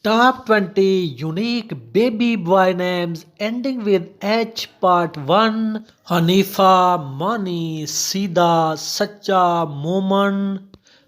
Top 20 unique baby boy names ending with H. Part 1. Hanifa, Mani, Sida, Sacha, Moman.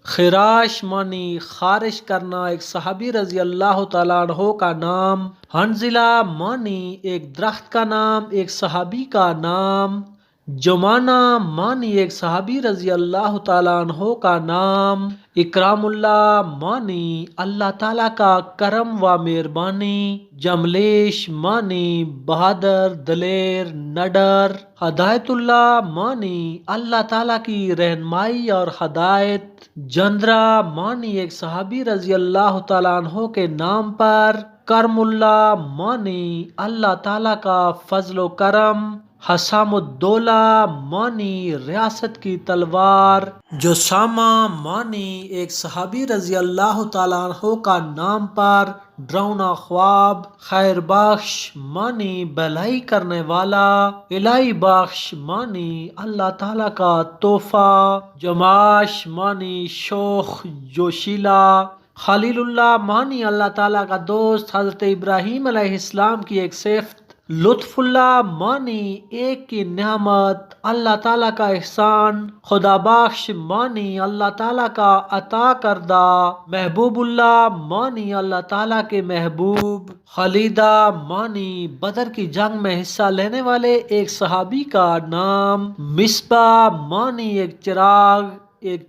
خراش مانی خارش کرنا ایک صحابی رضی اللہ تعالیٰ عنہ کا نام. حنزلہ مانی ایک درخت کا نام ایک صحابی کا نام. جمانہ مانی ایک صحابی رضی اللہ تعالیٰ عنہ کا نام. اکرام اللہ مانی اللہ تعالیٰ کا کرم و مہربانی. جملیش مانی بہادر دلیر نڈر. ہدایت اللہ مانی اللہ تعالیٰ کی رہنمائی اور ہدایت. جندرا مانی ایک صحابی رضی اللہ تعالیٰ عنہ کے نام پر. کرم اللہ مانی اللہ تعالیٰ کا فضل و کرم. حسام الدولہ مانی ریاست کی تلوار. جسامہ مانی ایک صحابی رضی اللہ تعالیٰ عنہ کا نام پر. ڈراؤنا خواب. خیر بخش مانی بھلائی کرنے والا. الہی بخش مانی اللہ تعالیٰ کا تحفہ. جماش مانی شوخ جوشیلا. خلیل اللہ مانی اللہ تعالیٰ کا دوست حضرت ابراہیم علیہ السلام کی ایک صفت. لطف اللہ مانی ایک کی نعمت اللہ تعالیٰ کا احسان. خدا بخش مانی اللہ تعالیٰ کا عطا کردہ. محبوب اللہ مانی اللہ تعالیٰ کے محبوب. خلیدہ مانی بدر کی جنگ میں حصہ لینے والے ایک صحابی کا نام. مصباح مانی ایک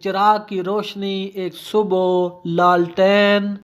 چراغ کی روشنی ایک صبح. لالٹین